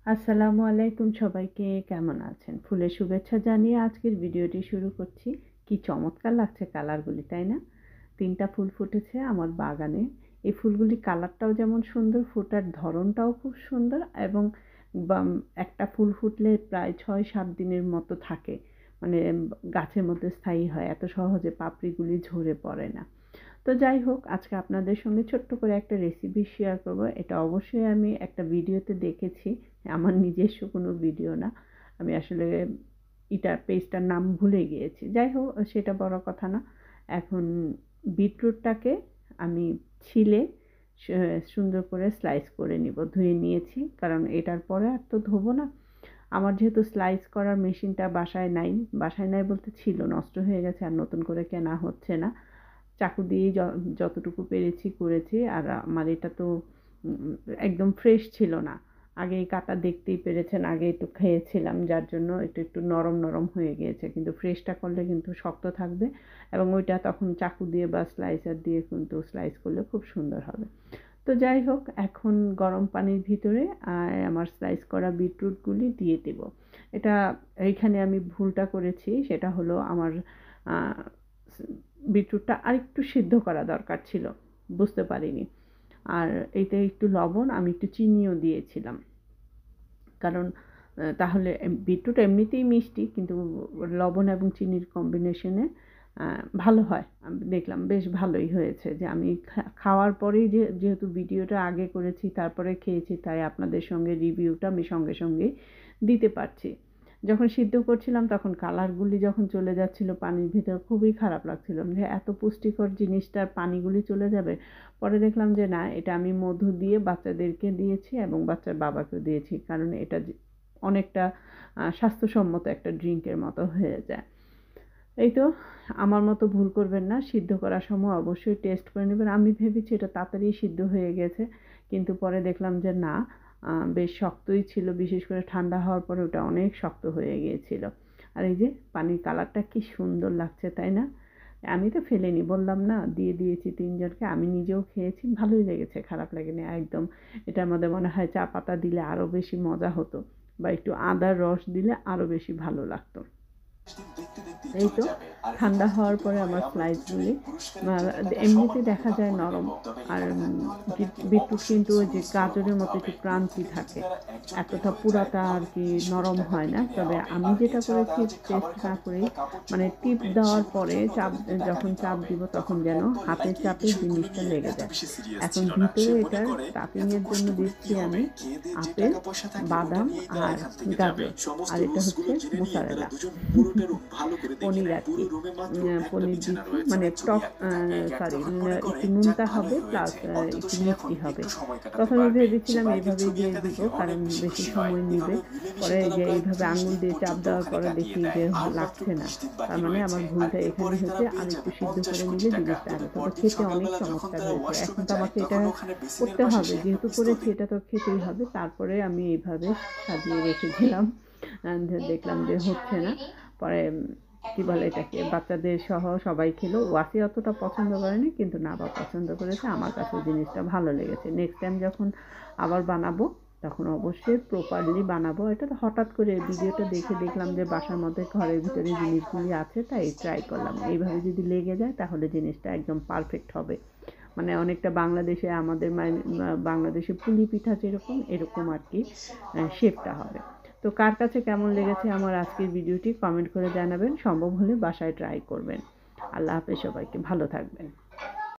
আসসালামু আলাইকুম, সবাইকে কেমন আছেন? ফুলের শুভেচ্ছা জানিয়ে আজকের ভিডিওটি শুরু করছি। কি চমৎকার লাগছে কালারগুলি, তাই না? ৩ টা ফুল ফুটেছে আমার বাগানে। এই ফুলগুলি কালারটাও যেমন সুন্দর, ফোটার ধরনটাও খুব সুন্দর এবং বাম একটা ফুল ফুটলে প্রায় ৬-৭ দিনের মতো থাকে। মানে গাছের মধ্যে স্থায়ী হয়। এত সহজে পাপড়িগুলি ঝরে পড়ে না। তো যাই হোক, আজকে আপনাদের সঙ্গে ছোট্ট করে একটা রেসিপি শেয়ার করব। এটা অবশ্যই আমি একটা ভিডিওতে দেখেছি। আমার নিজস্ব কোনো ভিডিও না। আমি আসলে পেজটার নাম ভুলে গিয়েছি। যাই হোক, সেটা বড় কথা না। এখন বিটরুটটাকে আমি ছিলে সুন্দর করে স্লাইস করে নিব। ধুয়ে নিয়েছি, কারণ এটার পরে আর তো ধোবো না। আমার যেহেতু স্লাইস করার মেশিনটা বাসায় নাই বলতে ছিল, নষ্ট হয়ে গেছে, আর নতুন করে কেনা হচ্ছে না। চাকু দিয়েই যতটুকু পেরেছি করেছি। আর আমার এটা তো একদম ফ্রেশ ছিল না। আগেই কাটা, দেখতেই পেরেছেন, আগে একটু খেয়েছিলাম, যার জন্য একটু নরম নরম হয়ে গিয়েছে। কিন্তু ফ্রেশটা করলে কিন্তু শক্ত থাকবে এবং ওইটা তখন চাকু দিয়ে বা স্লাইসার দিয়ে কিন্তু স্লাইস করলে খুব সুন্দর হবে। তো যাই হোক, এখন গরম পানির ভিতরে আমার স্লাইস করা বিটরুটগুলি দিয়ে দেব। এইখানে আমি ভুলটা করেছি, সেটা হলো আমার বিটরুটটা আরেকটু সিদ্ধ করা দরকার ছিল, বুঝতে পারিনি। আর এইতে একটু লবণ, আমি একটু চিনিও দিয়েছিলাম, কারণ তাহলে বিটরুট এমনিতেই মিষ্টি, কিন্তু লবণ এবং চিনির কম্বিনেশনে ভালো হয়। আমি দেখলাম বেশ ভালোই হয়েছে। যে আমি খাওয়ার পরেই যেহেতু ভিডিওটা আগে করেছি, তারপরে খেয়েছি, তাই আপনাদের সঙ্গে রিভিউটা আমি সঙ্গে সঙ্গেই দিতে পারছি। যখন সিদ্ধ করছিলাম তখন কালারগুলি যখন চলে যাচ্ছিল পানির ভিতর, খুবই খারাপ লাগছিল যে এত পুষ্টিকর জিনিসটার পানিগুলি চলে যাবে। পরে দেখলাম যে না, এটা আমি মধু দিয়ে বাচ্চাদেরকে দিয়েছি এবং বাচ্চার বাবাকেও দিয়েছি, কারণ এটা অনেকটা স্বাস্থ্যসম্মত একটা ড্রিঙ্কের মতো হয়ে যায়। এই তো, আমার মতো ভুল করবেন না। সিদ্ধ করার সময় অবশ্যই টেস্ট করে নেবেন। আমি ভেবেছি এটা তাড়াতাড়ি সিদ্ধ হয়ে গেছে, কিন্তু পরে দেখলাম যে না, বেশ শক্তই ছিল। বিশেষ করে ঠান্ডা হওয়ার পরে ওটা অনেক শক্ত হয়ে গিয়েছিল। আর এই যে পানির কালারটা কি সুন্দর লাগছে, তাই না? আমি তো ফেলিনি, বললাম না, দিয়ে দিয়েছি ৩ জনকে। আমি নিজেও খেয়েছি, ভালোই লেগেছে, খারাপ লাগেনি একদম। এটার মধ্যে মনে হয় চা পাতা দিলে আরও বেশি মজা হতো, বা একটু আদার রস দিলে আরও বেশি ভালো লাগতো। এই তো, ঠান্ডা হওয়ার পরে আমার স্লাইসগুলি এমনিতে দেখা যায় নরম, আর বিটরুট কিন্তু ওই যে গাজরের মতো একটু ক্রাঞ্চি থাকে, এতটা পুরাটা আর কি নরম হয় না। তবে আমি যেটা করেছি টেস্ট না করেই, মানে টিপ দেওয়ার পরে যখন চাপ দিব তখন যেন হাতের চাপে জিনিসটা লেগে যায়। এখন ভিতরে এটার স্টাফিংয়ের জন্য দিচ্ছি আমি আপেল, বাদাম আর গাজর, আর এটা হচ্ছে মোজারেলা পনির আর কি। পনির দিচ্ছি, মানে টক, সরি, একটু নোনতা হবে প্লাস একটু মিষ্টি হবে। প্রথমে ভেবেছিলাম এইভাবেই দিয়ে দিব, কারণ বেশি সময় নিবে। পরে যে এইভাবে আঙুল দিয়ে চাপ দেওয়ার পরে দেখি যে লাগছে না, তার মানে আমার ভুলটা এখানে হয়েছে। আর একটু সিদ্ধ করে নিলে জিনিসটা আরও, তবে খেতে অনেক চমৎকার হয়েছে। এখন তো আমাকে এটা করতে হবে, যেহেতু করেছি এটা তো খেতেই হবে। তারপরে আমি এইভাবে সাজিয়ে রেখেছিলাম, দেখলাম যে হচ্ছে না। পরে কি বলে এটাকে, বাচ্চাদের সহ সবাই খেলো। ওয়াসি অতটা পছন্দ করেনি, কিন্তু নাবা পছন্দ করেছে। আমার কাছে জিনিসটা ভালো লেগেছে। নেক্সট টাইম যখন আবার বানাবো তখন অবশ্যই প্রপারলি বানাবো। এটা তো হঠাৎ করে ভিডিওটা দেখে দেখলাম যে বাসার মধ্যে ঘরের ভিতরে জিনিসগুলি আছে, তাই ট্রাই করলাম। এইভাবে যদি লেগে যায় তাহলে জিনিসটা একদম পারফেক্ট হবে। মানে অনেকটা বাংলাদেশে আমাদের বাংলাদেশে পুলি পিঠা যেরকম, এরকম আর কি শেপটা হবে। তো কার কাছে কেমন লেগেছে আমার আজকের ভিডিওটি কমেন্ট করে জানাবেন। সম্ভব হলে বাসায় ট্রাই করবেন। আল্লাহ হাফেজ, সবাইকে ভালো থাকবেন।